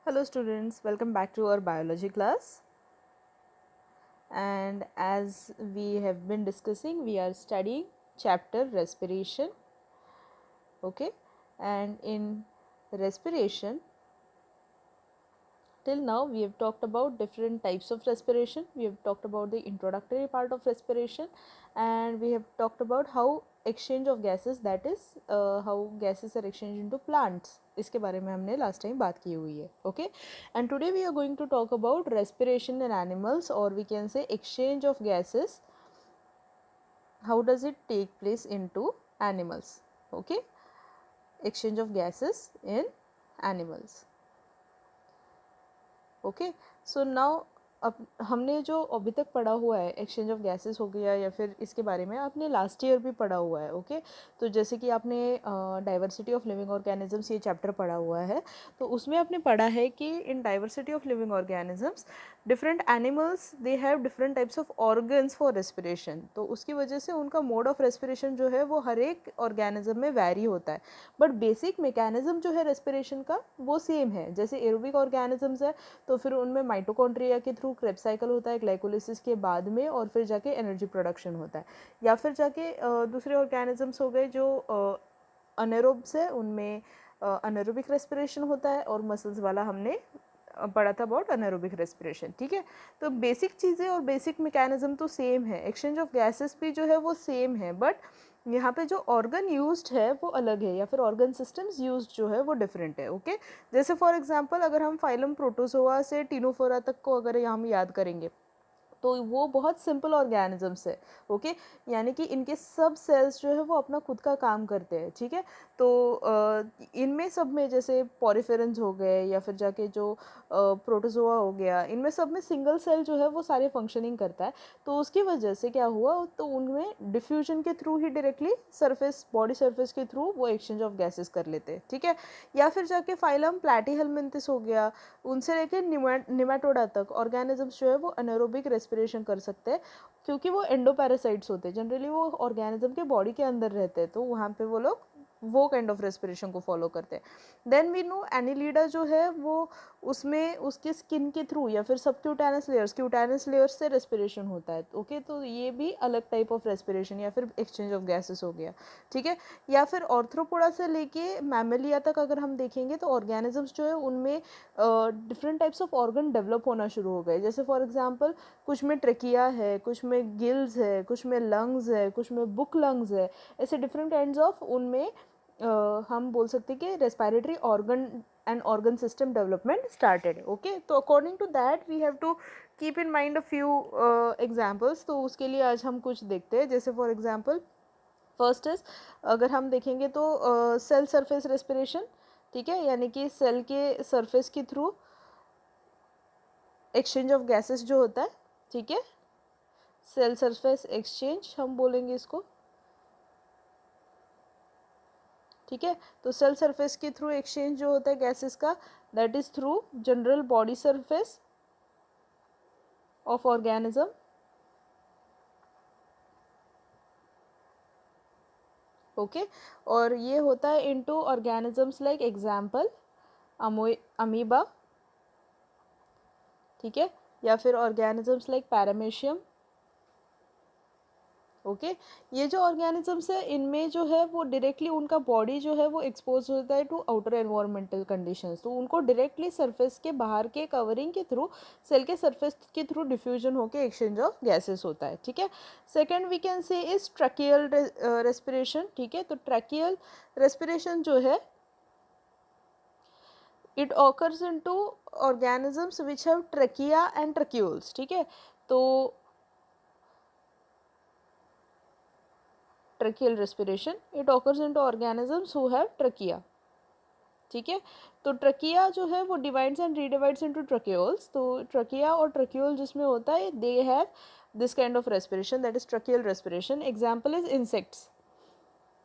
Hello students, welcome back to our biology class. And as we have been discussing, we are studying chapter respiration. Okay, and in respiration, till now we have talked about different types of respiration. We have talked about the introductory part of respiration, and we have talked about how exchange of gases, that is how gases are exchanged into plants, इसके बारे में हमने last time बात की हुई है. Okay, and today we are going to talk about respiration in animals, और we can say exchange of gases, how does it take place into animals. Okay, exchange of gases in animals. Okay, so now अब हमने जो अभी तक पढ़ा हुआ है exchange of gases हो गया, या फिर इसके बारे में आपने लास्ट ईयर भी पढ़ा हुआ है. ओके, तो जैसे कि आपने डाइवर्सिटी ऑफ लिविंग ऑर्गेनिजम्स ये चैप्टर पढ़ा हुआ है, तो उसमें आपने पढ़ा है कि in diversity of living organisms different animals they have different types of organs for respiration. तो उसकी वजह से उनका मोड ऑफ रेस्पिरेशन जो है वो हर एक ऑर्गेनिज्म में वैरी होता है, बट बेसिक मैकेनिज्म जो है रेस्पिरेशन का वो सेम है. जैसे एरोबिक ऑर्गेनिजम्स है तो फिर उनमें माइटोकॉन्ड्रिया के थ्रू क्रेब्स साइकिल होता है ग्लाइकोलिसिस के बाद में, और फिर जाके एनर्जी प्रोडक्शन होता है. या फिर जाके दूसरे ऑर्गेनिजम्स हो गए जो अनेरोब्स है, उनमें अनेरोबिक रेस्पिरेशन होता है, और मसल्स वाला हमने पढ़ा था अबाउट अनेरोबिक रेस्पिरेशन. ठीक है, तो बेसिक चीज़ें और बेसिक मैकेनिज्म तो सेम है. एक्सचेंज ऑफ गैसेस भी जो है वो सेम है, बट यहाँ पे जो ऑर्गन यूज्ड है वो अलग है, या फिर ऑर्गन सिस्टम्स यूज्ड जो है वो डिफरेंट है. ओके, जैसे फॉर एग्जांपल अगर हम फाइलम प्रोटोजोआ से टीनोफोरा तक को अगर हम याद करेंगे तो वो बहुत सिंपल ऑर्गेनिजम्स है. ओके, यानी कि इनके सब सेल्स जो है वो अपना खुद का काम करते हैं. ठीक है, तो इनमें सब में जैसे पॉरीफेरेंस हो गए, या फिर जाके जो प्रोटोजोआ हो गया, इनमें सब में सिंगल सेल जो है वो सारे फंक्शनिंग करता है. तो उसकी वजह से क्या हुआ, तो उनमें डिफ्यूजन के थ्रू ही डायरेक्टली सरफेस, बॉडी सरफेस के थ्रू वो एक्सचेंज ऑफ गैसेस कर लेते हैं. ठीक है, या फिर जाके फाइलम प्लैटीहेलमिन्थिस हो गया, उनसे लेकर निमेटोडा तक ऑर्गेनिजम्स जो है वो अनेरोबिक रेस्पिरेशन कर सकते हैं, क्योंकि वो एंडोपैरासाइट्स होते हैं. जनरली वो ऑर्गेनिज्म के बॉडी के अंदर रहते हैं, तो वहाँ पे वो लोग वो काइंड ऑफ रेस्पिरेशन को फॉलो करते हैं. देन वी नो एनिलीडा जो है वो उसमें उसके स्किन के थ्रू या फिर सबक्यूटेनस लेयर्स, क्यूटेनस लेयर्स से रेस्पिरेशन होता है. ओके, तो ये भी अलग टाइप ऑफ रेस्पिरेशन या फिर एक्सचेंज ऑफ गैसेस हो गया. ठीक है, या फिर ऑर्थ्रोपोडा से लेके मैमेलिया तक अगर हम देखेंगे तो ऑर्गेनिजम्स जो है उनमें different types of organ develop होना शुरू हो गए. जैसे फॉर एग्जांपल कुछ में ट्रेकिया है, कुछ में गिल्स है, कुछ में लंग्स है, कुछ में बुक लंग्स है. ऐसे डिफरेंट काइंड्स ऑफ उनमें हम बोल सकते हैं कि respiratory organ and organ system development started. Okay, तो according to that we have to keep in mind a few examples. तो उसके लिए आज हम कुछ देखते हैं. जैसे फॉर एग्जाम्पल फर्स्ट इज, अगर हम देखेंगे तो सेल सरफेस रेस्पिरेशन. ठीक है, यानी कि सेल के सरफेस के थ्रू एक्सचेंज ऑफ गैसेस जो होता है. ठीक है, सेल सरफेस एक्सचेंज हम बोलेंगे इसको. ठीक है, तो सेल सरफेस के थ्रू एक्सचेंज जो होता है गैसेस का, that is through general body surface of organism. Okay, और ये होता है into organisms like example amoeba. ठीक है, या फिर ऑर्गेनिजम्स लाइक पैरामेशियम. ओके, ये जो ऑर्गेनिजम्स है इनमें जो है वो डायरेक्टली उनका बॉडी जो है वो एक्सपोज होता है टू आउटर एनवायरमेंटल कंडीशंस. तो उनको डायरेक्टली सरफेस के बाहर के कवरिंग के थ्रू, सेल के सरफेस के थ्रू डिफ्यूजन होकर एक्सचेंज ऑफ गैसेस होता है. ठीक है, second we can say is tracheal respiration. ठीक है, तो ट्रैकियल रेस्पिरेशन जो है it occurs into organisms which have trachea and tracheoles. ठीक है, तो tracheal respiration it occurs into organisms who have trachea. ठीक है, तो ट्रकिया जो है वो divides and redivides into tracheoles. तो ट्रकिया और ट्रकेओल जिसमें होता है they have this kind of respiration, that is tracheal respiration. Example is insects.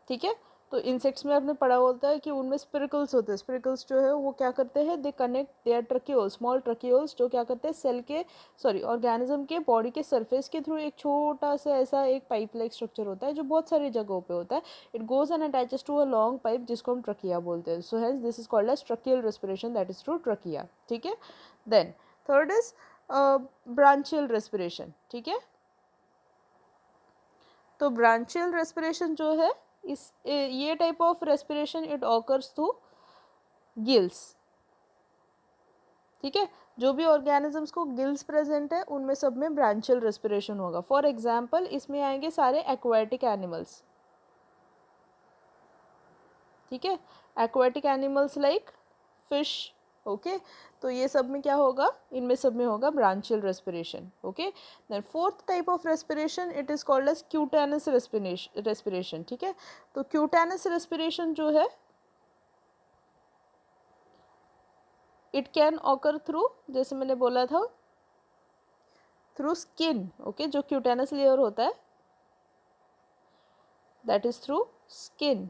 ठीक है, तो इंसेक्ट्स में आपने पढ़ा होता है कि उनमें स्पिरिकल्स होते हैं। स्पिरिकल्स जो है वो क्या करते हैं, दे कनेक्ट देयर ट्रकीओल्स, स्मॉल ट्रकीओल्स, जो क्या करते हैं सेल के ऑर्गेनिज्म के बॉडी के सरफेस के थ्रू एक छोटा सा ऐसा एक पाइप लाइक स्ट्रक्चर होता है जो बहुत सारी जगहों पे होता है। It goes and attaches to a long pipe जिसको हम ट्रकिया बोलते हैं। So hence this is called as tracheal respiration, that is through trachea. ठीक है। Then third is branchial respiration. ठीक है। तो ब्रांचियल रेस्पिरेशन जो है ये type of respiration it occurs through gills. ठीक है। जो भी ऑर्गेनिजम्स को गिल्स प्रेजेंट है उनमें सब में ब्रांचियल रेस्पिरेशन होगा। फॉर एग्जांपल इसमें आएंगे सारे एक्वाटिक एनिमल्स। ठीक है। Aquatic animals like fish. Okay. तो ये सब में क्या होगा, इनमें सब में होगा branchial respiration. Okay. Then fourth type of respiration it is called as cutaneous respiration. ठीक है। तो क्यूटेनस रेस्पिरेशन जो है इट कैन ऑकर थ्रू, जैसे मैंने बोला था, थ्रू स्किन। ओके। जो क्यूटेनस लेयर होता है that is through skin.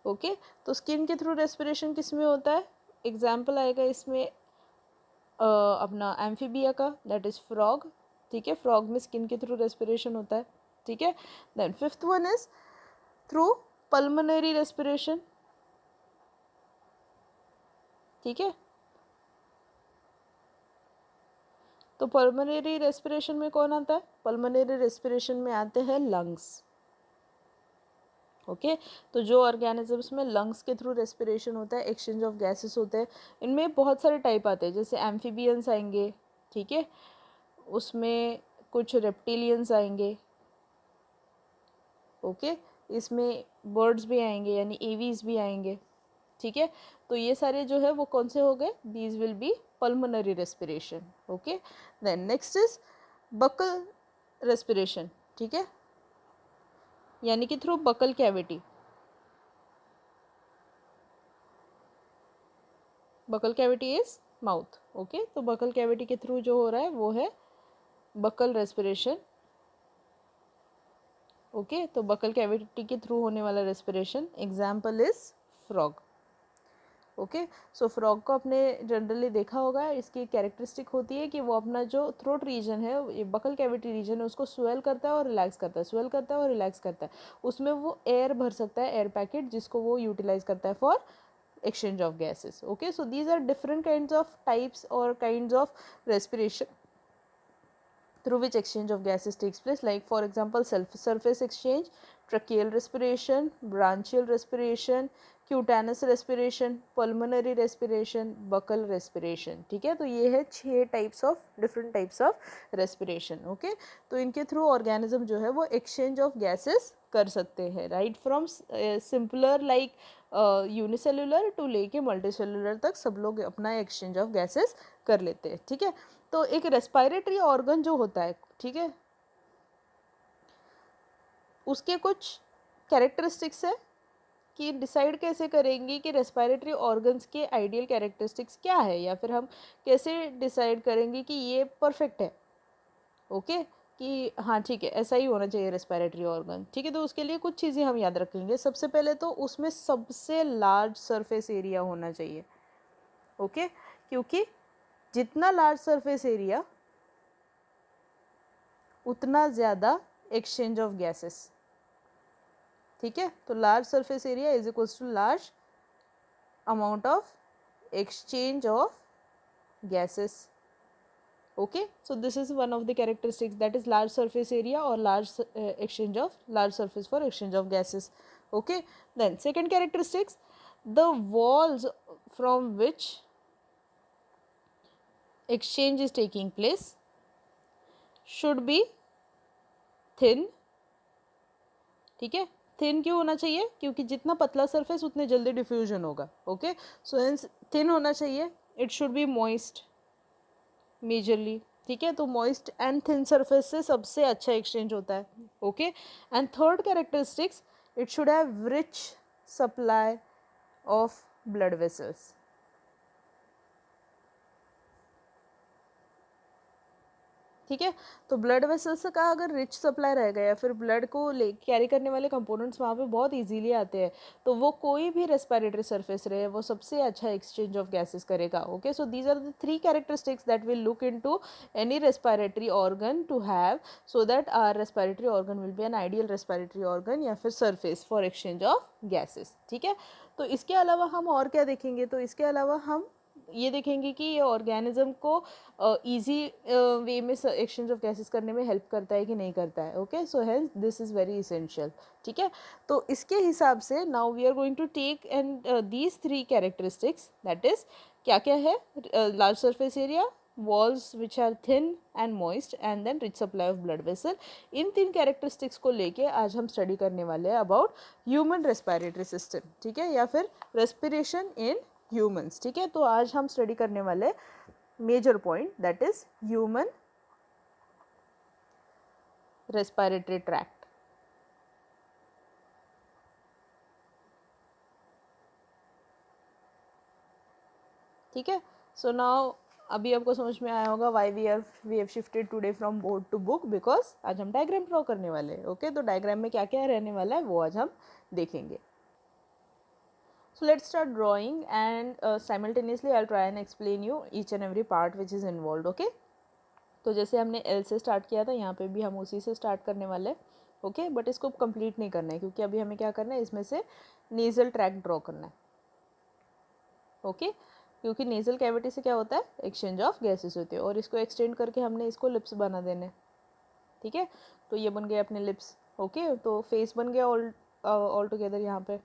Okay. तो स्किन के थ्रू रेस्पिरेशन किस में होता है, एग्जाम्पल आएगा इसमें अपना एम्फीबिया का, दैट इज फ्रॉग। ठीक है। फ्रॉग में स्किन के थ्रू रेस्पिरेशन होता है। ठीक है। Then fifth one is through pulmonary respiration. ठीक है। तो पल्मोनरी रेस्पिरेशन में कौन आता है, पल्मोनरी रेस्पिरेशन में आते हैं लंग्स। ओके। तो जो ऑर्गेनिजम्स में लंग्स के थ्रू रेस्पिरेशन होता है, एक्सचेंज ऑफ गैसेस होते हैं, इनमें बहुत सारे टाइप आते हैं, जैसे एम्फीबियंस आएंगे। ठीक है। उसमें कुछ रेप्टिलियंस आएंगे। ओके। इसमें बर्ड्स भी आएंगे यानी एवीज भी आएंगे। ठीक है। तो ये सारे जो है वो कौन से हो गए, these will be pulmonary respiration. Okay. Then next is buccal respiration. ठीक है। यानी कि through buccal cavity. Buccal cavity is mouth. Okay. तो बकल कैविटी के थ्रू जो हो रहा है वो है बकल रेस्पिरेशन। ओके। तो बकल कैविटी के थ्रू होने वाला respiration example is frog. Okay. So frog को आपने जनरली देखा होगा, इसकी कैरेक्टरिस्टिक होती है कि वो अपना जो थ्रोट रीजन है, ये बकल कैविटी रीजन है, उसको स्वेल करता है और रिलैक्स करता है, स्वेल करता है और रिलैक्स करता है। उसमें वो एयर भर सकता है, एयर पैकेट, जिसको वो यूटिलाइज करता है for exchange of gases. Okay, so these are different kinds of types or kinds of respiration through which exchange of gases takes place, like for example surface exchange, tracheal respiration, branchial respiration, cutaneous respiration, pulmonary respiration, buccal respiration. ठीक है। तो ये है 6 types of different types of respiration. Okay. तो इनके through organism जो है वो एक्सचेंज ऑफ गैसेस कर सकते हैं, right from simpler like unicellular to लेके मल्टीसेलुलर तक सब लोग अपना एक्सचेंज ऑफ गैसेस कर लेते हैं। ठीक है। तो एक रेस्पिरेटरी ऑर्गन जो होता है, ठीक है, उसके कुछ कैरेक्टरिस्टिक्स है कि डिसाइड कैसे करेंगे कि रेस्पिरेटरी ऑर्गन्स के आइडियल कैरेक्टरिस्टिक्स क्या है, या फिर हम कैसे डिसाइड करेंगे कि ये परफेक्ट है। ओके। कि हाँ ठीक है ऐसा ही होना चाहिए रेस्पिरेटरी ऑर्गन। ठीक है। तो उसके लिए कुछ चीज़ें हम याद रखेंगे। सबसे पहले तो उसमें सबसे लार्ज सरफेस एरिया होना चाहिए। ओके। क्योंकि जितना लार्ज सरफेस एरिया उतना ज़्यादा एक्सचेंज ऑफ गैसेस। ठीक है। तो large surface area is equals to large amount of exchange of gases. Okay, so this is one of the characteristics, that is large surface area or large exchange of large surface for exchange of gases. Okay, then second characteristics, the walls from which exchange is taking place should be thin. ठीक है। Thin क्यों होना चाहिए, क्योंकि जितना पतला surface उतने जल्दी डिफ्यूजन होगा। ओके। सो हेंस थिन होना चाहिए। It should be moist majorly. ठीक है। तो मॉइस्ट एंड थिन सरफेस से सबसे अच्छा एक्सचेंज होता है। Okay. And third characteristics, it should have rich supply of blood vessels. ठीक है। तो ब्लड वेसल्स का अगर रिच सप्लाई रहेगा या फिर ब्लड को ले कैरी करने वाले कंपोनेंट्स वहाँ पे बहुत इजीली आते हैं, तो वो कोई भी रेस्पिरेटरी सरफेस रहे वो सबसे अच्छा एक्सचेंज ऑफ गैसेस करेगा। Okay, so these are the 3 characteristics that will look into any respiratory organ to have, so that our respiratory organ will be an ideal respiratory organ या फिर surface for exchange of gases. ठीक है। तो इसके अलावा हम और क्या देखेंगे, तो इसके अलावा हम ये देखेंगे कि ये ऑर्गेनिज्म को ईजी वे में एक्सचेंज ऑफ गैसेस करने में हेल्प करता है कि नहीं करता है। Okay, so hence this is very essential. ठीक है। तो इसके हिसाब से now we are going to take and these 3 characteristics, that is क्या क्या है, large surface area, walls which are thin and moist and then rich supply of blood vessel। In 3 characteristics को लेके आज हम स्टडी करने वाले हैं अबाउट ह्यूमन रेस्पिरेटरी सिस्टम। ठीक है, या फिर रेस्पिरेशन इन ह्यूमंस। ठीक है। तो आज हम स्टडी करने वाले major point, that is human respiratory tract. ठीक है। सो नाउ अभी आपको समझ में आया होगा why we have shifted today from board to book, because आज हम डायग्राम ड्रॉ करने वाले हैं। ओके, तो डायग्राम में क्या क्या रहने वाला है वो आज हम देखेंगे। So let's start drawing and simultaneously I'll try and explain you each and every part which is involved. Okay, तो जैसे हमने L से स्टार्ट किया था, यहाँ पे भी हम उसी से स्टार्ट करने वाले हैं। ओके, बट इसको कंप्लीट नहीं करना है क्योंकि अभी हमें क्या करना है, इसमें से नेज़ल ट्रैक ड्रॉ करना है। ओके, क्योंकि नेज़ल कैविटी से क्या होता है, एक्सचेंज ऑफ गैसेस होते हैं और इसको एक्सटेंड करके हमने इसको लिप्स बना देने। ठीक है, तो ये बन गए अपने लिप्स। ओके, तो फेस बन गया ऑल टुगेदर यहाँ पे।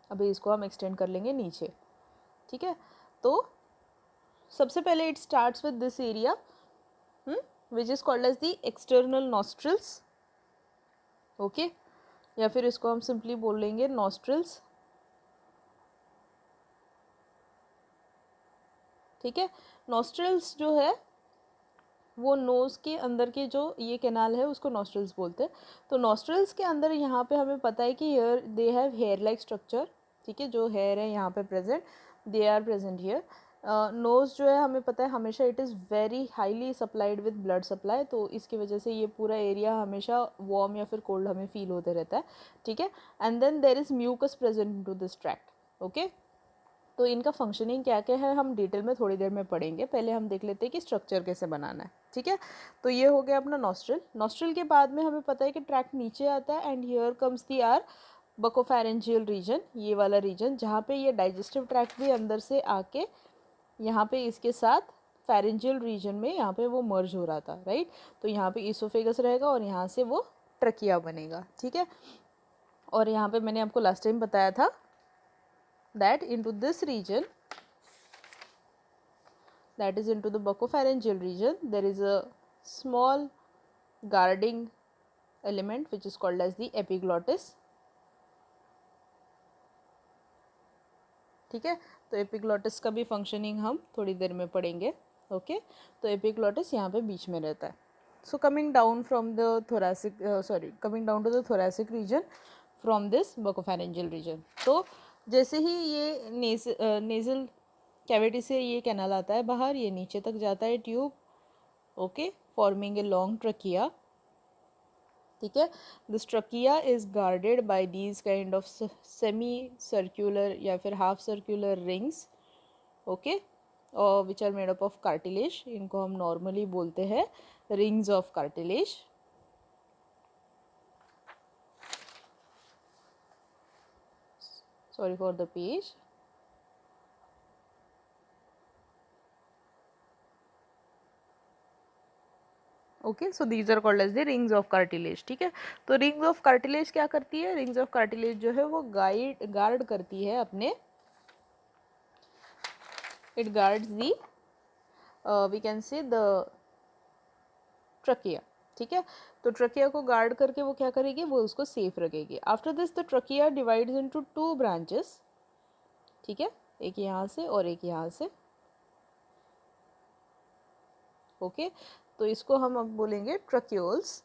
अभी इसको हम एक्सटेंड कर लेंगे नीचे। ठीक है, तो सबसे पहले it starts with this area which is called as the external nostrils. Okay, या फिर इसको हम सिंपली बोल लेंगे नॉस्ट्रिल्स। ठीक है, नॉस्ट्रिल्स जो है वो नोज़ के अंदर के जो ये कैनाल है उसको नॉस्ट्रिल्स बोलते हैं। तो नॉस्ट्रिल्स के अंदर यहाँ पे हमें पता है कि hair they have hair like structure. ठीक है, जो हेयर है यहाँ पे present, they are present here. Nose जो है हमें पता है हमेशा it is very highly supplied with blood supply, तो इसकी वजह से ये पूरा एरिया हमेशा वार्म या फिर कोल्ड हमें फील होते रहता है। ठीक है, and then there is mucus present in to this tract. Okay, तो इनका फंक्शनिंग क्या क्या है हम डिटेल में थोड़ी देर में पढ़ेंगे, पहले हम देख लेते हैं कि स्ट्रक्चर कैसे बनाना है। ठीक है, तो ये हो गया अपना नॉस्ट्रिल। नॉस्ट्रिल के बाद में हमें पता है कि ट्रैक्ट नीचे आता है and here comes the are buccopharyngeal region, ये वाला रीजन जहाँ पे ये डाइजेस्टिव ट्रैक्ट भी अंदर से आके यहाँ पे इसके साथ फेरेंजियल रीजन में यहाँ पे वो मर्ज हो रहा था। राइट, तो यहाँ पे ईसोफेगस रहेगा और यहाँ से वो ट्रकिया बनेगा। ठीक है, और यहाँ पे मैंने आपको लास्ट टाइम बताया था that into this region, that is into the buccopharyngeal region, there is a small guarding element which is called as the epiglottis। ठीक है, तो एपिग्लॉटिस का भी फंक्शनिंग हम थोड़ी देर में पढ़ेंगे। ओके, तो एपिग्लॉटिस यहाँ पे बीच में रहता है। So coming down from the thoracic coming down to the thoracic region from this buccopharyngeal region. तो जैसे ही ये नेज़ल कैविटी से ये कैनाल आता है बाहर, ये नीचे तक जाता है tube. Okay, forming a long trachea. ठीक है, this trachea is guarded by these kind of semi circular या फिर हाफ सर्कुलर रिंग्स। ओके, और which are made up of cartilage, इनको हम नॉर्मली बोलते हैं rings of cartilage. Sorry for the page। Okay, so these are called as the rings of cartilage. ठीक है, तो रिंग्स ऑफ कार्टिलेज क्या करती है, रिंग्स ऑफ कार्टिलेज जो है वो गार्ड करती है अपने, it guards the we can say the trachea. ठीक है, तो ट्रकिया को गार्ड करके वो क्या करेगी, वो उसको सेफ रखेगी। After this the trachea divides into 2 branches. ठीक है, एक यहाँ से और एक यहाँ से। ओके, तो इसको हम अब बोलेंगे ट्रक्यूल्स।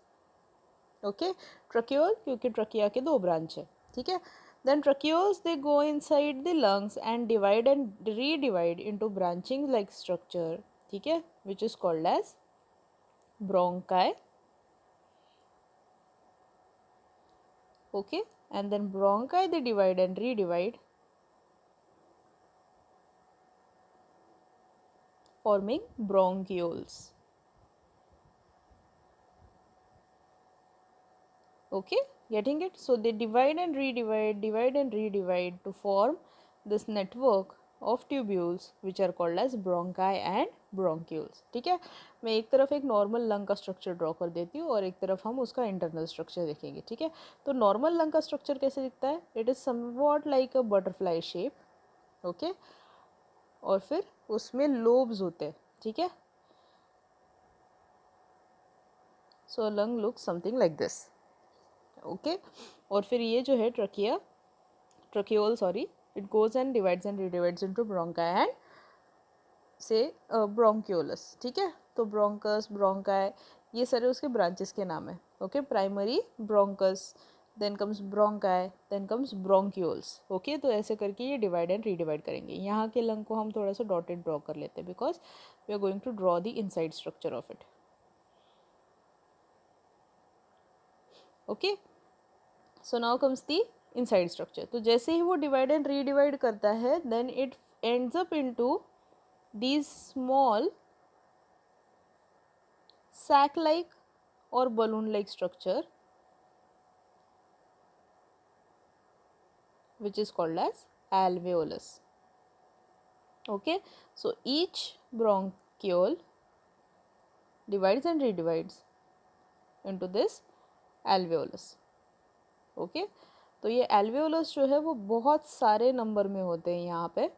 ओके, ट्रक्यूल क्योंकि ट्रकिया के 2 ब्रांच है। ठीक है, then tracheoles they go inside the lungs and divide and redivide into branching like structure. ठीक है, which is called as bronchi, okay, and then bronchi they divide and redivide, forming bronchioles. Okay, getting it? So they divide and redivide to form this network of tubules which are called as bronchi and bronchioles. ठीक है, मैं एक तरफ एक normal lung का structure draw कर देती हूँ और एक तरफ हम उसका इंटरनल स्ट्रक्चर देखेंगे. ठीक है, तो नॉर्मल लंग का स्ट्रक्चर कैसे दिखता है? It is somewhat like a butterfly shape. Okay, और फिर उसमें लोब्स होते हैं. ठीक है, so lung look something like this. Okay, और फिर ये जो है tracheole sorry, it goes and divides and redivides into bronchi and say bronchioles. ठीक है, तो ब्रोंकस, ब्रोंकाई, ये सारे उसके ब्रांचेस के नाम है. Okay, primary bronchus, then comes bronchi, then comes bronchioles. Okay, तो ऐसे करके ये डिवाइड एंड रीडिवाइड करेंगे. यहाँ के लंग को हम थोड़ा सा डॉटेड ड्रॉ कर लेते हैं because we are going to draw the inside structure of it. Okay, so now comes the inside structure. तो जैसे ही वो डिवाइड एंड रीडिवाइड करता है then it ends up into these small sac like or balloon like structure which is called as alveolus. Okay, so each bronchiole divides and redivides into this alveolus. Okay, तो ये alveolus जो है वो बहुत सारे number में होते हैं, यहाँ पे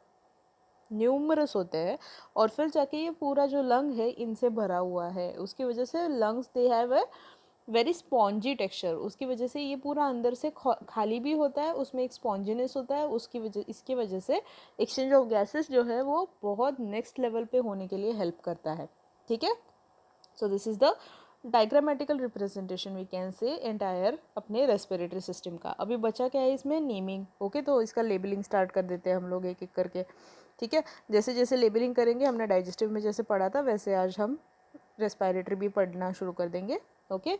न्यूमरस होते हैं, और फिर जाके ये पूरा जो लंग है इनसे भरा हुआ है. उसकी वजह से lungs they have a very spongy texture. उसकी वजह से ये पूरा अंदर से खाली भी होता है, उसमें एक स्पॉन्जीनेस होता है. इसकी वजह से एक्सचेंज ऑफ गैसेस जो है वो बहुत नेक्स्ट लेवल पे होने के लिए हेल्प करता है. ठीक है, so this is the diagrammatical representation we can say entire अपने रेस्पिरेटरी सिस्टम का. अभी बचा क्या है इसमें? नेमिंग. ओके, तो इसका लेबलिंग स्टार्ट कर देते हैं हम लोग एक एक करके. ठीक है, जैसे जैसे लेबलिंग करेंगे, हमने डाइजेस्टिव में जैसे पढ़ा था वैसे आज हम रेस्पिरेटरी भी पढ़ना शुरू कर देंगे. ओके,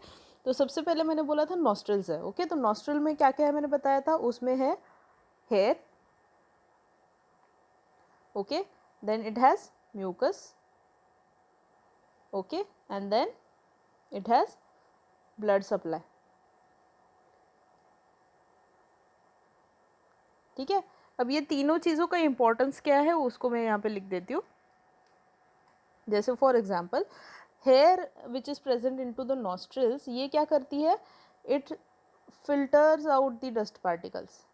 तो सबसे पहले मैंने बोला था नॉस्ट्रल्स है. ओके, तो नॉस्ट्रल में क्या क्या है मैंने बताया था, उसमें है hair. Okay, then it has mucus. Okay, and then it has blood supply. ठीक है, अब ये तीनों चीज़ों का इम्पोर्टेंस क्या है उसको मैं यहाँ पे लिख देती हूँ. जैसे for example hair which is present into the nostrils, ये क्या करती है? It filters out the dust particles.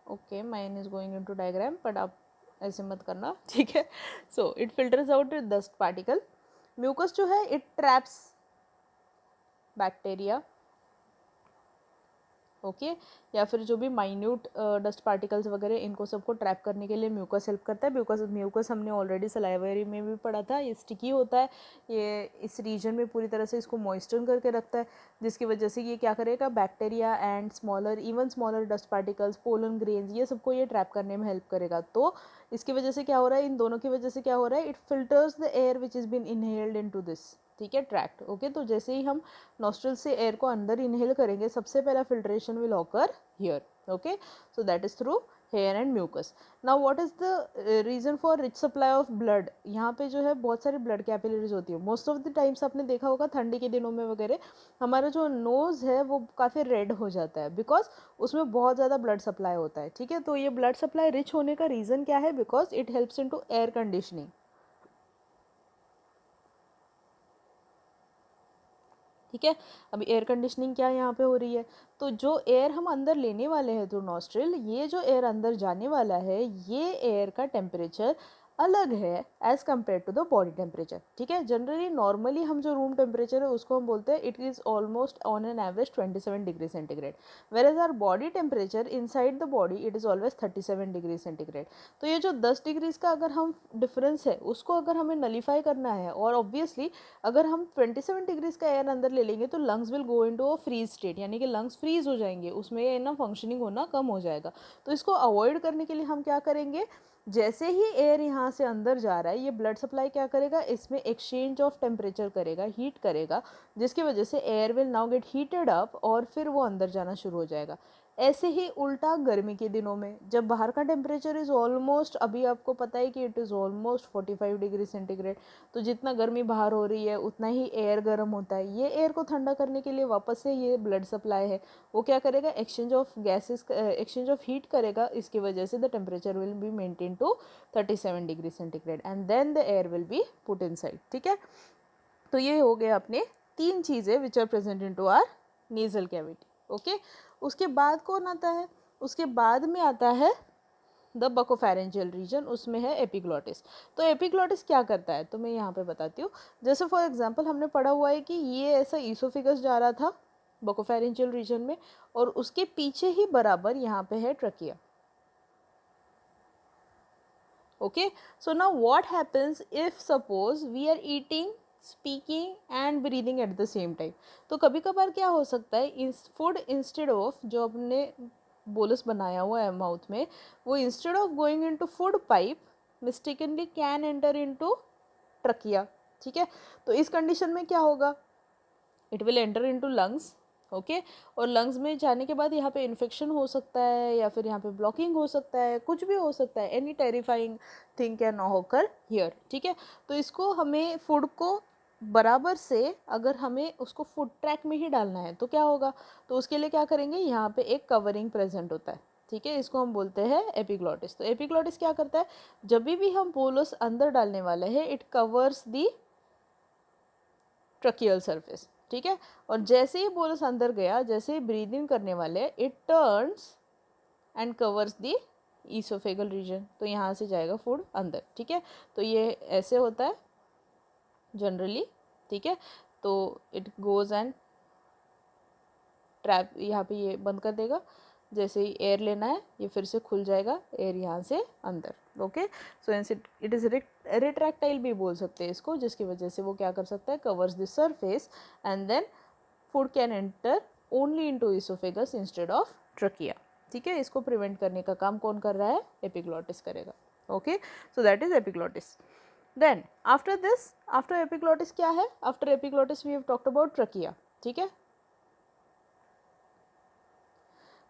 Okay, mine is going into diagram, but आप ऐसे मत करना. ठीक है, so it filters out dust particle. Mucus जो है इट ट्रैप्स बैक्टीरिया. ओके, या फिर जो भी माइन्यूट डस्ट पार्टिकल्स वगैरह, इनको सबको ट्रैप करने के लिए म्यूकस हेल्प करता है. म्यूकस हमने ऑलरेडी सलाइवरी में भी पढ़ा था. ये स्टिकी होता है, ये इस रीजन में पूरी तरह से इसको मॉइस्चर करके रखता है, जिसकी वजह से ये क्या करेगा? Bacteria and even smaller dust particles, pollen grains, ये सबको ये ट्रैप करने में हेल्प करेगा. तो इसकी वजह से क्या हो रहा है? इन दोनों की वजह से क्या हो रहा है? It filters the air which is been inhaled into this. ठीक है, ट्रैक्ट. ओके, तो जैसे ही हम नॉस्ट्रल से एयर को अंदर इनहेल करेंगे, सबसे पहला filtration will occur here. Okay, so that is through hair and mucus. Now what is the reason for rich supply of blood? यहाँ पे जो है बहुत सारी ब्लड कैपिलरीज होती है. मोस्ट ऑफ द टाइम्स आपने देखा होगा ठंडी के दिनों में वगैरह हमारा जो नोज है वो काफ़ी रेड हो जाता है बिकॉज उसमें बहुत ज़्यादा ब्लड सप्लाई होता है. ठीक है, तो ये ब्लड सप्लाई रिच होने का रीज़न क्या है? Because it helps in to air conditioning. ठीक है, अभी एयर कंडीशनिंग क्या यहाँ पे हो रही है? तो जो एयर हम अंदर लेने वाले हैं थ्रू नॉस्ट्रिल, ये जो एयर अंदर जाने वाला है, ये एयर का टेम्परेचर अलग है as compared to the body temperature, ठीक है। जनरली नॉर्मली हम जो रूम टेम्परेचर है उसको हम बोलते हैं it is almost on an average 27 degree centigrade, whereas our body temperature inside the body it is always 37 degree centigrade. तो ये जो 10 डिग्रीज का अगर हम डिफरेंस है उसको अगर हमें नलीफाई करना है, और ऑब्वियसली अगर हम 27 डिग्रीज का एयर अंदर ले लेंगे तो lungs will go into a freeze state, यानी कि लंग्स फ्रीज हो जाएंगे, उसमें ना फंक्शनिंग होना कम हो जाएगा। तो इसको अवॉइड करने के लिए हम क्या करेंगे, जैसे ही एयर यहाँ से अंदर जा रहा है ये ब्लड सप्लाई क्या करेगा, इसमें एक्सचेंज ऑफ टेम्परेचर करेगा, हीट करेगा, जिसकी वजह से air will now get heated up और फिर वो अंदर जाना शुरू हो जाएगा। ऐसे ही उल्टा गर्मी के दिनों में जब बाहर का टेम्परेचर इज़ ऑलमोस्ट, अभी आपको पता है कि it is almost 45 degree centigrade, तो जितना गर्मी बाहर हो रही है उतना ही एयर गर्म होता है। ये एयर को ठंडा करने के लिए वापस से ये ब्लड सप्लाई है वो क्या करेगा, exchange of gases, exchange of heat करेगा, इसकी वजह से the temperature will be maintain to 37 degree centigrade and then the air will be put inside, ठीक है। तो ये हो गया अपने 3 चीज़ें which are present into our nasal cavity, okay. उसके बाद कौन आता है, उसके बाद में आता है द बकोफेरेंजियल रीजन, उसमें है एपिग्लॉटिस। तो एपिग्लॉटिस क्या करता है तो मैं यहाँ पे बताती हूँ। जैसे फॉर एग्जांपल हमने पढ़ा हुआ है कि ये ऐसा ईसोफिगस जा रहा था बकोफेरेंजियल रीजन में, और उसके पीछे ही बराबर यहाँ पे है trachea, okay. So now what happens if suppose we are eating, speaking and breathing at the same time. तो कभी कभार क्या हो सकता है, इस फूड इंस्टेड ऑफ जो अपने बोलस बनाया हुआ है माउथ में, वो instead of going into food pipe mistakenly can enter into trachea, ठीक है। तो इस कंडीशन में क्या होगा, it will enter into lungs, okay. और लंग्स में जाने के बाद यहाँ पे इन्फेक्शन हो सकता है या फिर यहाँ पे ब्लॉकिंग हो सकता है, कुछ भी हो सकता है, any terrifying thing can occur here, ठीक है। तो इसको हमें फूड को बराबर से अगर हमें उसको फूड ट्रैक में ही डालना है तो क्या होगा, तो उसके लिए क्या करेंगे, यहाँ पे एक कवरिंग प्रेजेंट होता है, ठीक है। इसको हम बोलते हैं एपिग्लॉटिस। तो एपिग्लॉटिस क्या करता है, जब भी हम बोलस अंदर डालने वाले हैं it covers the tracheal surface, ठीक है। और जैसे ही बोलस अंदर गया, जैसे ही ब्रीदिंग करने वाले it turns and covers the esophageal region, तो यहाँ से जाएगा फूड अंदर, ठीक है। तो ये ऐसे होता है जनरली, ठीक है। तो इट गोज एंड ट्रैप, यहाँ पे ये बंद कर देगा, जैसे ही एयर लेना है ये फिर से खुल जाएगा, एयर यहाँ से अंदर, ओके। सो इट इज़ रिट्रैक्टाइल भी बोल सकते हैं इसको, जिसकी वजह से वो क्या कर सकता है, covers the surface and then food can enter only into esophagus instead of trachea, ठीक है। इसको प्रिवेंट करने का काम कौन कर रहा है, एपिग्लॉटिस करेगा, okay. So that is epiglottis. Then after this, after epiglottis क्या है, after epiglottis we have talked about trachea, ठीक है।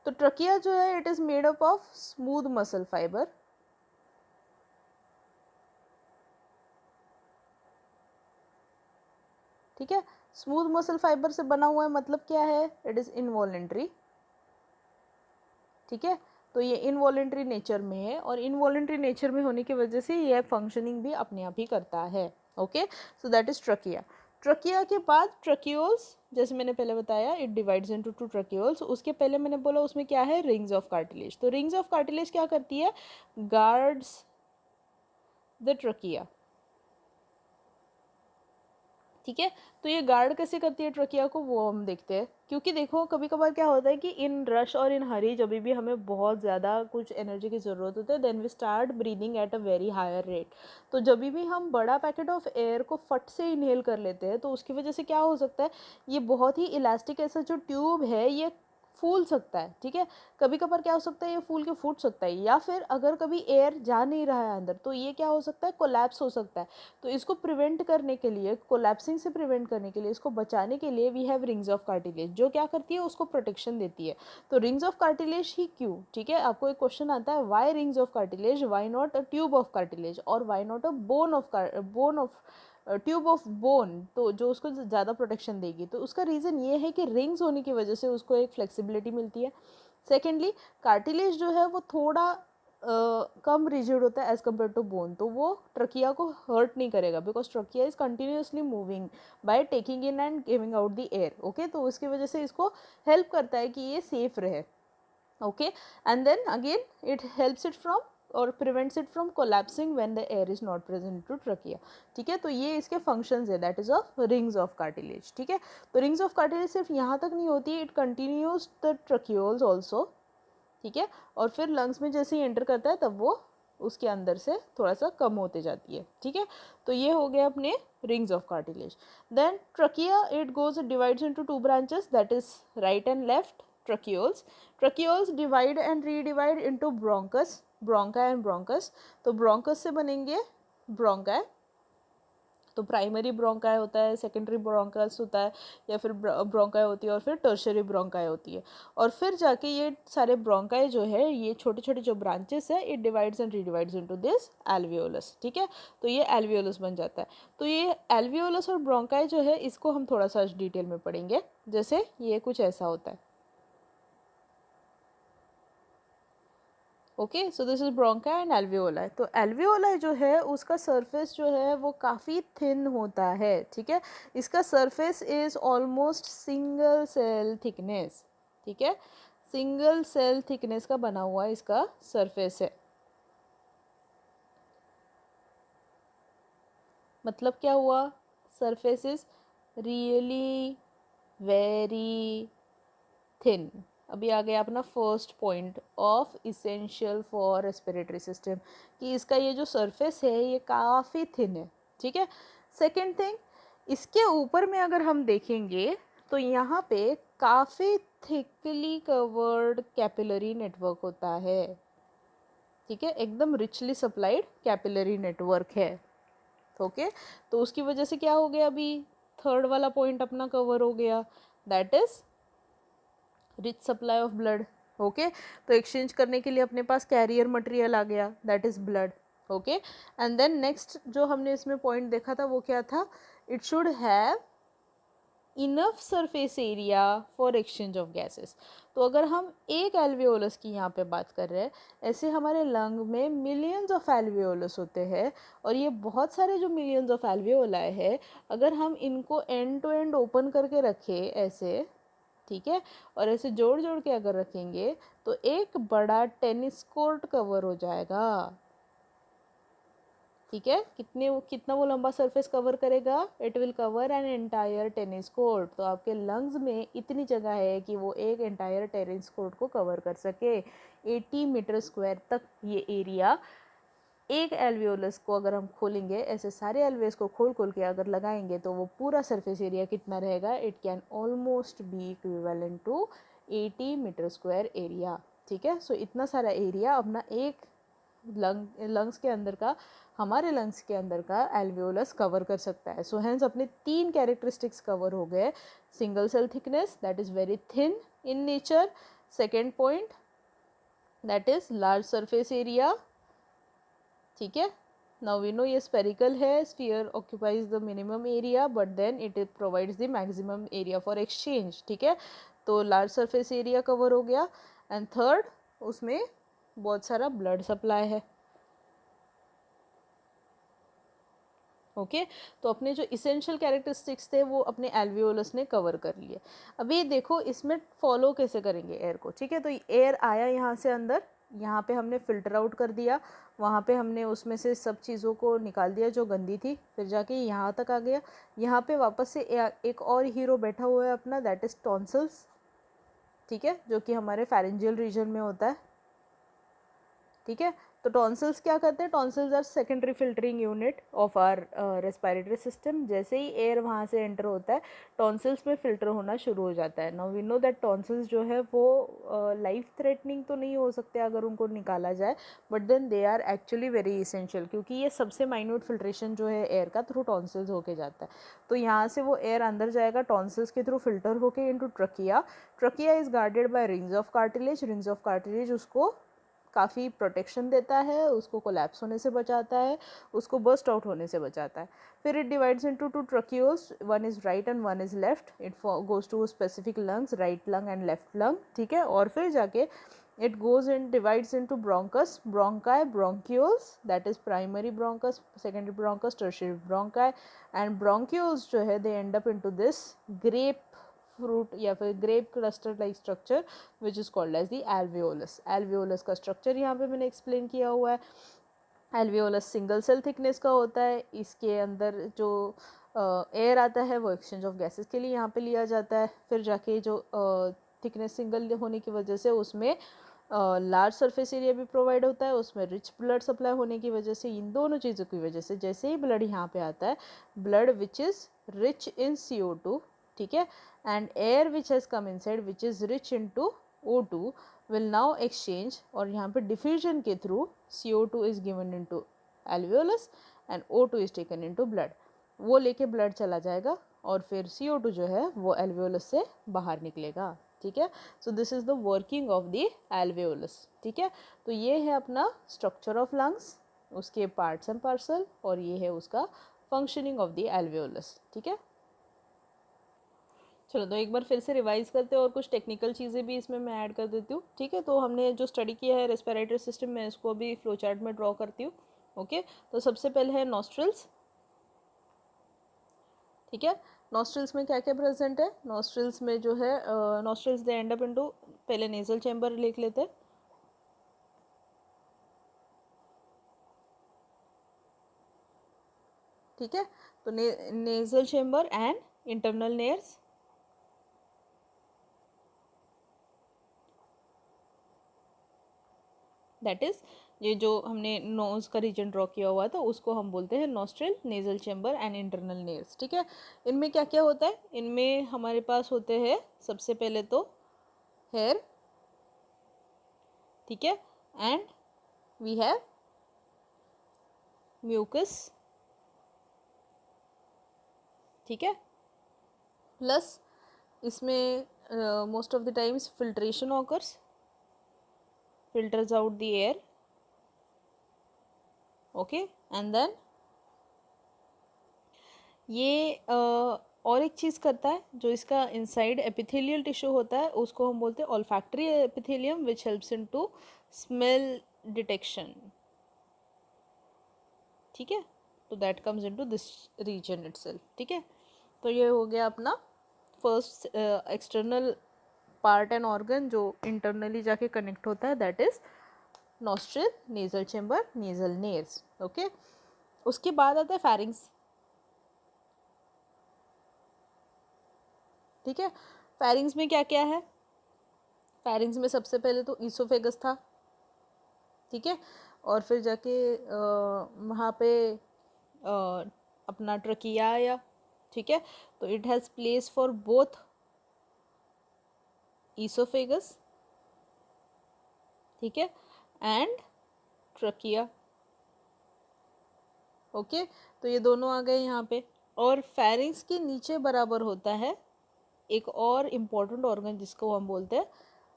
तो ट्रकिया जो है it is made up of smooth muscle fibre, ठीक है। स्मूथ मसल फाइबर से बना हुआ है मतलब क्या है, इट इज इनवॉलेंट्री, ठीक है। तो ये इनवॉलेंट्री नेचर में है, और इनवॉलेंट्री नेचर में होने की वजह से ये फंक्शनिंग भी अपने आप ही करता है, okay. So that is trachea. Trachea के बाद ट्रकियोल्स, जैसे मैंने पहले बताया इट डिवाइड्स इनटू 2 ट्रकियोल्स। उसके पहले मैंने बोला उसमें क्या है, रिंग्स ऑफ कार्टिलेज। तो रिंग्स ऑफ कार्टिलेज क्या करती है, गार्ड्स द ट्रकिया, ठीक है। तो ये गार्ड कैसे करती है ट्रकिया को वो हम देखते हैं, क्योंकि देखो कभी कभार क्या होता है कि इन रश और इन हरी जब भी हमें बहुत ज़्यादा कुछ एनर्जी की ज़रूरत होती है then we start breathing at a very higher rate. तो जब भी हम बड़ा पैकेट ऑफ एयर को फट से इनहेल कर लेते हैं तो उसकी वजह से क्या हो सकता है, ये बहुत ही इलास्टिक ऐसा जो ट्यूब है ये फूल सकता है, ठीक है। कभी कभार क्या हो सकता है, ये फूल के फूट सकता है, या फिर अगर कभी एयर जा नहीं रहा है अंदर तो ये क्या हो सकता है, कोलैप्स हो सकता है। तो इसको प्रिवेंट करने के लिए, कोलैप्सिंग से प्रिवेंट करने के लिए, इसको बचाने के लिए we have rings of cartilage, जो क्या करती है उसको प्रोटेक्शन देती है। तो रिंग्स ऑफ कार्टिलेज ही क्यों, ठीक है। आपको एक क्वेश्चन आता है, why rings of cartilage, why not a tube of cartilage, और why not a bone of tube of bone, तो जो उसको ज़्यादा प्रोटेक्शन देगी। तो उसका रीज़न ये है कि रिंग्स होने की वजह से उसको एक फ्लेक्सिबिलिटी मिलती है। सेकेंडली कार्टिलेज जो है वो थोड़ा कम रिजिड होता है एज कम्पेयर टू बोन, तो वो ट्रकिया को हर्ट नहीं करेगा because trachea is continuously moving by taking in and giving out the air, okay. तो उसकी वजह से इसको हेल्प करता है कि ये सेफ रहे, okay. And then again it helps it from और prevents it from collapsing when the air is not present to trachea. ठीक है, तो ये इसके फंक्शंस है, that is of rings of cartilage. ठीक है, तो रिंग्स ऑफ कार्टिलेज सिर्फ यहाँ तक नहीं होती, इट कंटिन्यूज द ट्रक्यूल्स ऑल्सो। ठीक है, और फिर लंग्स में जैसे ही एंटर करता है तब वो उसके अंदर से थोड़ा सा कम होते जाती है। ठीक है, तो ये हो गया अपने rings of cartilage. Then trachea, it goes divides into two branches, that is right and left tracheoles. Tracheoles divide and redivide into bronchus, bronchi and bronchus. तो ब्रोंकस से बनेंगे ब्रोंकाई। तो प्राइमरी ब्रोंकाई होता है, सेकेंडरी ब्रोंकस होता है, या फिर ब्रोंकाई होती है, और फिर टर्शरी ब्रोंकाई होती है। और फिर जाके ये सारे ब्रोंकाई जो है, ये छोटे छोटे जो ब्रांचेस है, it divides and redivides into this alveolus. ठीक है, तो ये एल्वियोलस बन जाता है। तो ये एल्वियोलस और ब्रोंकाई जो है, इसको हम थोड़ा सा डिटेल में पढ़ेंगे। जैसे ये कुछ ऐसा होता है। Okay, so this is ब्रोंका and alveoli. तो एल्वियोलाई जो है उसका सरफेस जो है वो काफ़ी थिन होता है। ठीक है, इसका surface is almost single cell thickness. ठीक है, सिंगल सेल थिकनेस का बना हुआ इसका सरफेस है। मतलब क्या हुआ, surface is really very thin. अभी आ गया अपना first point of essential for respiratory system, कि इसका ये जो सरफेस है ये काफ़ी थिन है। ठीक है, सेकेंड थिंग, इसके ऊपर में अगर हम देखेंगे तो यहाँ पे काफ़ी थिकली कवर्ड कैपिलरी नेटवर्क होता है। ठीक है, एकदम रिचली सप्लाइड कैपिलरी नेटवर्क है। ओके, तो उसकी वजह से क्या हो गया, अभी थर्ड वाला पॉइंट अपना कवर हो गया, that is rich supply of blood. Okay, तो एक्सचेंज करने के लिए अपने पास कैरियर मटेरियल आ गया, that is blood. Okay, and then next जो हमने इसमें पॉइंट देखा था वो क्या था, it should have enough surface area for exchange of gases. तो अगर हम एक एल्वियोलस की यहाँ पे बात कर रहे हैं, ऐसे हमारे लंग में मिलियंस ऑफ एल्वियोलस होते हैं, और ये बहुत सारे जो मिलियंस ऑफ एल्वियोलाई है, अगर हम इनको एंड टू एंड ओपन करके रखें ऐसे, ठीक है, और ऐसे जोड़ जोड़ के अगर रखेंगे तो एक बड़ा टेनिस कोर्ट कवर हो जाएगा। ठीक है, कितना वो लंबा सरफेस कवर करेगा, it will cover an entire tennis court. तो आपके लंग्स में इतनी जगह है कि वो एक एंटायर टेनिस कोर्ट को कवर कर सके। 80 मीटर स्क्वायर तक ये एरिया, एक एल्वियोलस को अगर हम खोलेंगे, ऐसे सारे एल्वियस को खोल खोल के अगर लगाएंगे तो वो पूरा सरफेस एरिया कितना रहेगा, it can almost be equivalent to 80 metre square area. ठीक है, सो इतना सारा एरिया अपना एक लंग्स के अंदर का, हमारे लंग्स के अंदर का एल्वियोलस कवर कर सकता है। सो हेंस अपने 3 कैरेक्टरिस्टिक्स कवर हो गए, single cell thickness, that is very thin in nature. Second point, that is large surface area. ठीक है, नाउ वी नो ये स्पेरिकल है, sphere occupies the minimum area but then it provides the maximum area for exchange. ठीक है, तो large surface area cover हो गया। And third, उसमें बहुत सारा ब्लड सप्लाई है। ओके, तो अपने जो इसेंशियल कैरेक्टरिस्टिक्स थे वो अपने एल्वियोलस ने कवर कर लिए। अभी देखो इसमें फॉलो कैसे करेंगे एयर को। ठीक है, तो एयर आया यहाँ से अंदर, यहाँ पे हमने फ़िल्टर आउट कर दिया, वहाँ पे हमने उसमें से सब चीज़ों को निकाल दिया जो गंदी थी, फिर जाके यहाँ तक आ गया। यहाँ पे वापस से एक और हीरो बैठा हुआ है अपना, दैट इज़ टॉन्सिल्स। ठीक है, जो कि हमारे फेरेंजियल रीजन में होता है। ठीक है, तो टॉन्सिल्स क्या करते हैं, tonsils are secondary filtering unit of our respiratory system. जैसे ही एयर वहाँ से एंटर होता है, टॉन्सिल्स में फिल्टर होना शुरू हो जाता है। Now we know that tonsils जो है वो लाइफ थ्रेटनिंग तो नहीं हो सकते अगर उनको निकाला जाए, but then they are actually very essential, क्योंकि ये सबसे माइन्यूट फिल्ट्रेशन जो है एयर का थ्रू टॉन्सिल्स होके जाता है। तो यहाँ से वो एयर अंदर जाएगा टॉन्सिल्स के थ्रू फिल्टर होके into trachea. Trachea is guarded bye rings of cartilage. Rings of cartilage उसको काफ़ी प्रोटेक्शन देता है, उसको कोलैप्स होने से बचाता है, उसको बर्स्ट आउट होने से बचाता है। फिर it divides into 2 tracheoles, one is right and one is left. It goes to specific lungs, right lung and left lung. ठीक है, और फिर जाके it goes in divides into bronchus, bronchi, bronchioles, that is primary bronchus, secondary bronchus, tertiary bronchi, and bronchioles जो है they end up into this grape fruit या फिर grape cluster like structure which is called as the alveolus. Alveolus का structure यहाँ पे मैंने explain किया हुआ है। एल्वियोलस सिंगल सेल थिकनेस का होता है, इसके अंदर जो एयर आता है वो एक्सचेंज ऑफ गैसेस के लिए यहाँ पे लिया जाता है। फिर जाके जो थिकनेस सिंगल होने की वजह से उसमें लार्ज सरफेस एरिया भी प्रोवाइड होता है, उसमें रिच ब्लड सप्लाई होने की वजह से, इन दोनों चीज़ों की वजह से जैसे ही ब्लड यहाँ पे आता है, blood which is rich in CO2, ठीक है, and air which has come inside which is rich into O2 will now exchange, और यहाँ पे डिफ्यूजन के through CO2 is given into alveolus and O2 is taken into blood, वो लेके blood चला जाएगा और फिर CO2 जो है वो एल्वियोलस से बाहर निकलेगा, ठीक है। So this is the working of the alveolus, ठीक है। तो ये है अपना स्ट्रक्चर ऑफ लंग्स, उसके पार्ट्स एंड पार्सल, और ये है उसका फंक्शनिंग ऑफ द एल्वियोलस, ठीक है। चलो तो एक बार फिर से रिवाइज करते हैं और कुछ टेक्निकल चीज़ें भी इसमें मैं ऐड कर देती हूँ, ठीक है। तो हमने जो स्टडी किया है रेस्पिरेटरी सिस्टम में, इसको भी फ्लो चार्ट में ड्रॉ करती हूँ, ओके। तो सबसे पहले है नॉस्ट्रिल्स, ठीक है। नॉस्ट्रिल्स में क्या क्या प्रेजेंट है? नॉस्ट्रिल्स में जो है नॉस्ट्रिल्स दे एंड अप इनटू, पहले नेजल चैम्बर लिख लेते हैं, ठीक है। तो nasal chamber and internal नेयर्स, that is ये जो हमने नोज का रीजन ड्रॉ किया हुआ था उसको हम बोलते हैं nostril, nasal chamber and internal नेयर्स, ठीक है। इनमें क्या क्या होता है? इनमें हमारे पास होते हैं सबसे पहले तो हेयर, ठीक है, एंड वी हैव म्यूकस, ठीक है, प्लस इसमें most of the times filtration occurs, filters out the air, okay, and then ये और एक चीज़ करता है जो इसका इनसाइड एपिथेलियल टिश्यू होता है उसको हम बोलते हैं olfactory epithelium which helps in to smell detection, ठीक है। तो that comes in to this region itself, ठीक है। तो ये हो गया अपना first external part and organ जो इंटरनली जाके कनेक्ट होता है, that is nostril, nasal chamber, nasal nares, okay. उसके बाद आता है फैरिंग्स, ठीक है। फैरिंग्स में क्या क्या है? फैरिंग्स में सबसे पहले तो ईसोफेगस था, ठीक है, और फिर जाके वहाँ पे अपना ट्रकिया आया, ठीक है। तो it has place for both oesophagus, ठीक है, एंड ट्रकिया, ओके। तो ये दोनों आ गए यहाँ पे। और फैरिंग्स के नीचे बराबर होता है एक और इम्पॉर्टेंट ऑर्गन जिसको हम बोलते हैं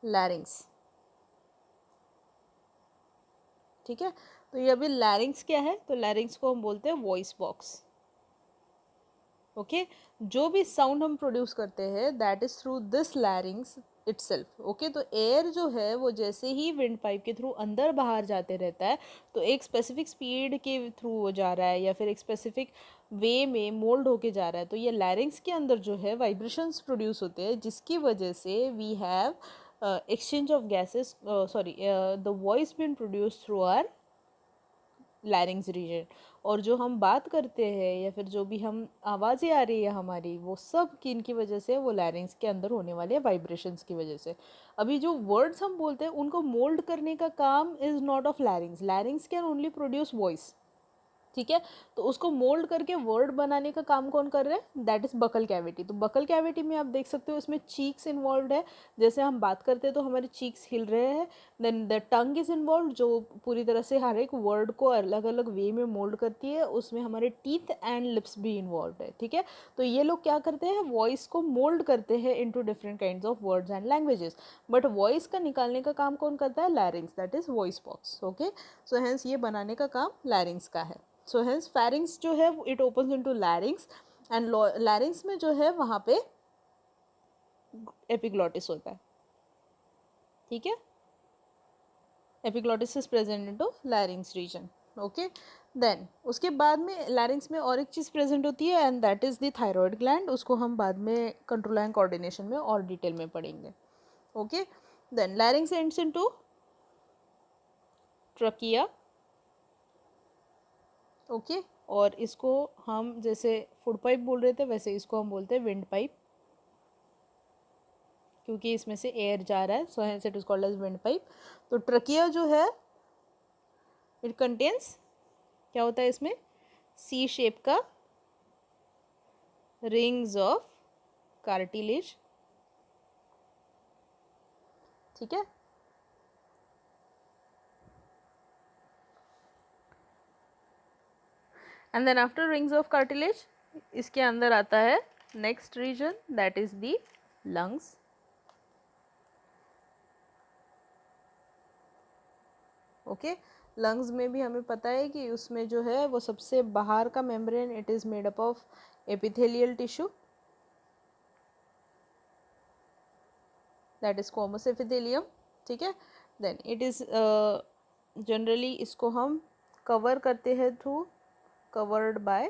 लैरिंग्स, ठीक है। तो ये अभी लैरिंग्स क्या है? तो लैरिंग्स को हम बोलते हैं वॉइस बॉक्स, ओके। जो भी साउंड हम प्रोड्यूस करते हैं that is through this लैरिंग्स itself, okay. तो एयर जो है वो जैसे ही विंड पाइप के थ्रू अंदर बाहर जाते रहता है तो एक स्पेसिफिक स्पीड के थ्रू वो जा रहा है या फिर एक स्पेसिफिक वे में मोल्ड होके जा रहा है, तो ये लैरिंग्स के अंदर जो है वाइब्रेशंस प्रोड्यूस होते हैं जिसकी वजह से we have exchange of gases, sorry the voice been produce through our larynx region. और जो हम बात करते हैं या फिर जो भी हम आवाज़ें आ रही है हमारी, वो सब किन की वजह से? वो लैरिंग्स के अंदर होने वाले वाइब्रेशंस की वजह से। अभी जो वर्ड्स हम बोलते हैं उनको मोल्ड करने का काम is not of लैरिंग्स, लैरिंग्स can only produce voice, ठीक है। तो उसको मोल्ड करके वर्ड बनाने का काम कौन कर रहे हैं? That is buccal cavity. तो बकल कैविटी में आप देख सकते हो इसमें चीक्स इन्वॉल्व है, जैसे हम बात करते हैं तो हमारे चीक्स हिल रहे हैं। Then the tongue is involve जो पूरी तरह से हर एक वर्ड को अलग अलग वे में मोल्ड करती है, उसमें हमारे टीथ एंड लिप्स भी इन्वॉल्व है, ठीक है। तो ये लोग क्या करते हैं? वॉइस को मोल्ड करते हैं into different kinds of words and languages, but voice का निकालने का काम कौन करता है? लैरिंग्स, that is voice box, okay. So hence ये बनाने का काम लैरिंग्स का है। सो हेंस फैरिंग्स जो है इट ओपन्स इनटू लैरिंग्स, एंड लैरिंग्स में जो है वहाँ पे एपिग्लॉटिस होता है, ठीक है। Epiglottis is present into larynx region, okay. Then उसके बाद में लैरिंग्स में और एक चीज़ प्रेजेंट होती है and that is the thyroid gland. उसको हम बाद में कंट्रोल एंड कोऑर्डिनेशन में और डिटेल में पढ़ेंगे। Okay. Then larynx ends into trachea. Okay. और इसको हम जैसे फूड पाइप बोल रहे थे वैसे इसको हम बोलते हैं विंड पाइप, क्योंकि इसमें से एयर जा रहा है, so hence it is called as windpipe. तो ट्रकिया जो है इट कंटेन्स, क्या होता है इसमें, सी शेप का रिंग्स ऑफ कार्टिलेज। ठीक है। And then after rings of cartilage इसके अंदर आता है next region that is the lungs. Okay. Lungs में भी हमें पता है कि उसमें जो है वो सबसे बाहर का membrane it is made up of epithelial tissue that is squamous epithelium. ठीक है। देन इट इज जनरली इसको हम कवर करते हैं through covered by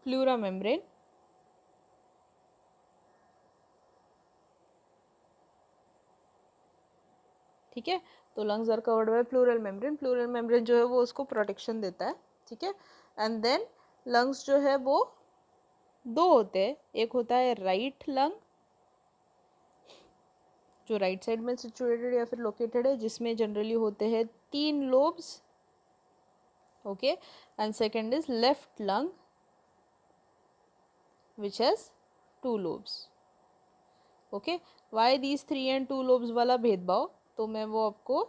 pleura membrane. ठीक है। तो lungs are covered by pleural membrane. Pleural membrane जो है वो उसको प्रोटेक्शन देता है। ठीक है। एंड देन लंग्स जो है वो दो होते हैं, एक होता है राइट लंग जो राइट साइड में सिचुएटेड या फिर लोकेटेड है, जिसमें जनरली होते हैं 3 lobes. Okay. And second is left lung which has 2 lobes. Okay. Why these 3 and 2 lobes वाला भेदभाव तो मैं वो आपको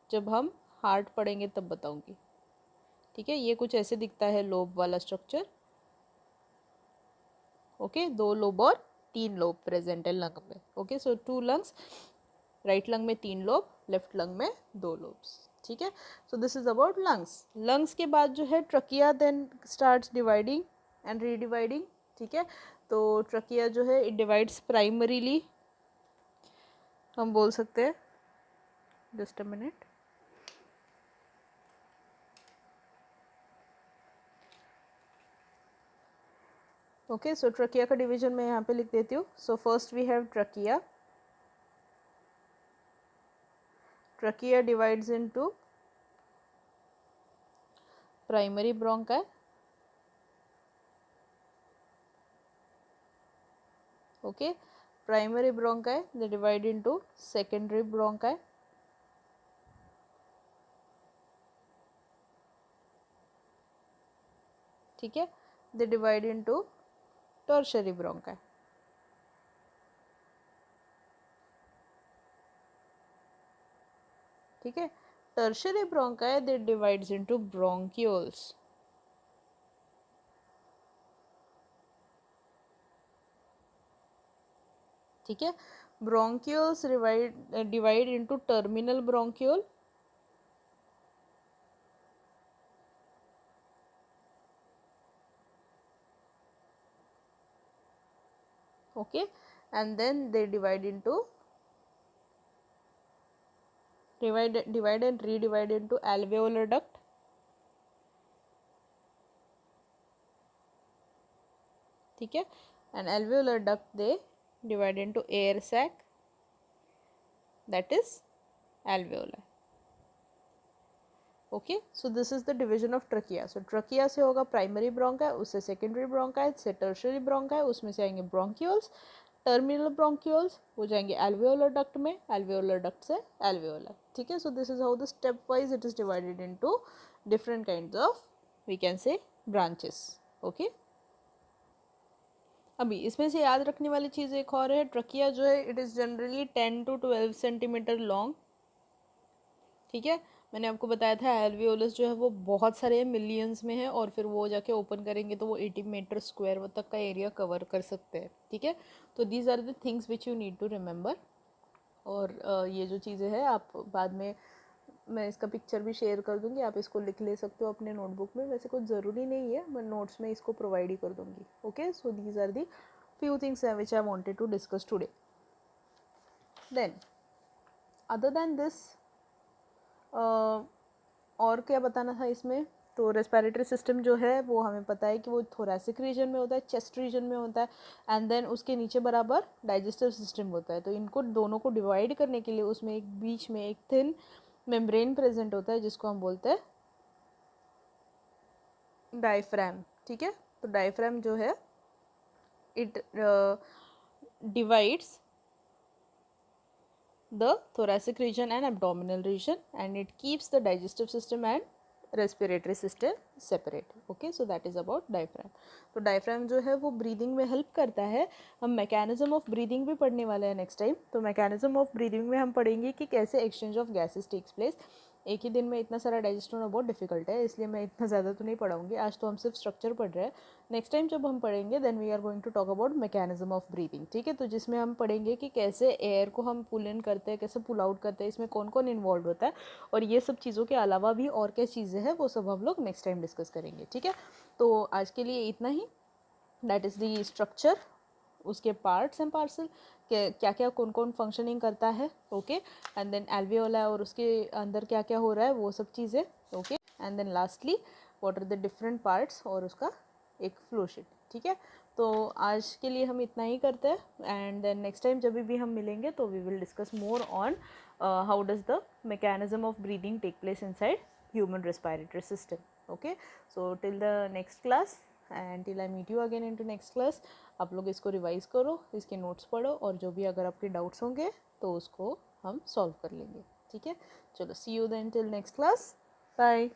जब हम हार्ट पढ़ेंगे तब बताऊंगी। ठीक है। ये कुछ ऐसे दिखता है लोब वाला स्ट्रक्चर। ओके। 2 लोब और 3 लोब प्रेजेंट है लंग में। ओके। सो 2 लंग्स, राइट लंग में 3 लोब, लेफ्ट लंग में 2 लोब्स। ठीक है। So this is about lungs. Lungs के बाद जो है trachea then starts dividing and redividing. ठीक है। तो ट्रकिया जो है इट डिवाइड्स प्राइमरीली, हम बोल सकते हैं, just a minute. Okay. So trachea का डिवीजन मैं यहाँ पे लिख देती हूँ। So first we have trachea. Trachea divides into primary bronchi, okay, primary bronchi they divide into secondary bronchi, ठीक है, they divide into tertiary bronchi। ठीक है। tertiary bronchi they divides into bronchioles। ठीक है। bronchioles divide into terminal bronchiole। okay, and then they divide and redivide into alveolar duct। ठीक है। and alveolar duct they divide into air sac that is alveoli। Okay. So this is the division of trachea. So trachea से होगा primary bronchi, उससे secondary bronchi, से tertiary bronchi, उसमें से आएंगे bronchioles, terminal bronchioles वो जाएंगे एल्वेओलर डक्ट में, एल्वेओलर डक्ट से एल्वेओलर। ठीक है। So this is how the step wise it is divided into different kinds of we can say branches. Okay. अभी इसमें से याद रखने वाली चीज़ एक और है, ट्रकिया जो है it is generally 10 to 12 centimetre long. ठीक है। मैंने आपको बताया था एल्वियोलस जो है वो बहुत सारे मिलियंस में है और फिर वो जाके ओपन करेंगे तो वो 80 मीटर स्क्वायर तक का एरिया कवर कर सकते हैं। ठीक है। तो these are the things which you need to remember. और ये जो चीज़ें हैं आप बाद में मैं इसका पिक्चर भी शेयर कर दूंगी, आप इसको लिख ले सकते हो अपने नोटबुक में। वैसे कुछ ज़रूरी नहीं है, मैं नोट्स में इसको प्रोवाइड ही कर दूंगी। Okay. So these are the few things which I wanted to discuss today. Then other than this और क्या बताना था इसमें, तो रेस्पिरेटरी सिस्टम जो है वो हमें पता है कि वो थोरैसिक रीजन में होता है, चेस्ट रीजन में होता है, एंड देन उसके नीचे बराबर डाइजेस्टिव सिस्टम होता है। तो इनको दोनों को डिवाइड करने के लिए उसमें एक बीच में एक थिन मेम्ब्रेन प्रेजेंट होता है जिसको हम बोलते हैं डायफ्राम। ठीक है, तो डायफ्राम जो है it divides the thoracic region and abdominal region, and it keeps the digestive system and respiratory system separate. Okay, so that is about diaphragm. तो diaphragm जो है वो breathing में help करता है। हम mechanism of breathing भी पढ़ने वाले हैं next time। तो mechanism of breathing में हम पढ़ेंगे कि कैसे exchange of gases takes place। एक ही दिन में इतना सारा डाइजेस्ट होना बहुत डिफिकल्ट है, इसलिए मैं इतना ज़्यादा तो नहीं पढ़ाऊंगी आज, तो हम सिर्फ स्ट्रक्चर पढ़ रहे हैं। नेक्स्ट टाइम जब हम पढ़ेंगे then we are going to talk about mechanism of breathing. ठीक है, तो जिसमें हम पढ़ेंगे कि कैसे एयर को हम पुल इन करते हैं, कैसे पुल आउट करते हैं, इसमें कौन कौन इन्वॉल्व होता है, और ये सब चीज़ों के अलावा भी और क्या चीज़ें हैं वो सब हम लोग नेक्स्ट टाइम डिस्कस करेंगे। ठीक है, तो आज के लिए इतना ही। दैट इज़ दी स्ट्रक्चर, उसके पार्ट्स एंड पार्सल, क्या क्या कौन कौन फंक्शनिंग करता है। ओके, एंड देन एल्वियोला और उसके अंदर क्या क्या हो रहा है वो सब चीज़ें। Okay, and then lastly what are the different parts और उसका एक फ्लो शीट। ठीक है, तो आज के लिए हम इतना ही करते हैं, एंड देन नेक्स्ट टाइम जब भी हम मिलेंगे तो we will discuss more on how does the mechanism of breathing take place inside human respiratory system. Okay, so till the next class and till I meet you again in to next class, आप लोग इसको revise करो, इसके notes पढ़ो, और जो भी अगर आपके डाउट्स होंगे तो उसको हम सॉल्व कर लेंगे। ठीक है, चलो see you then till next class, bye.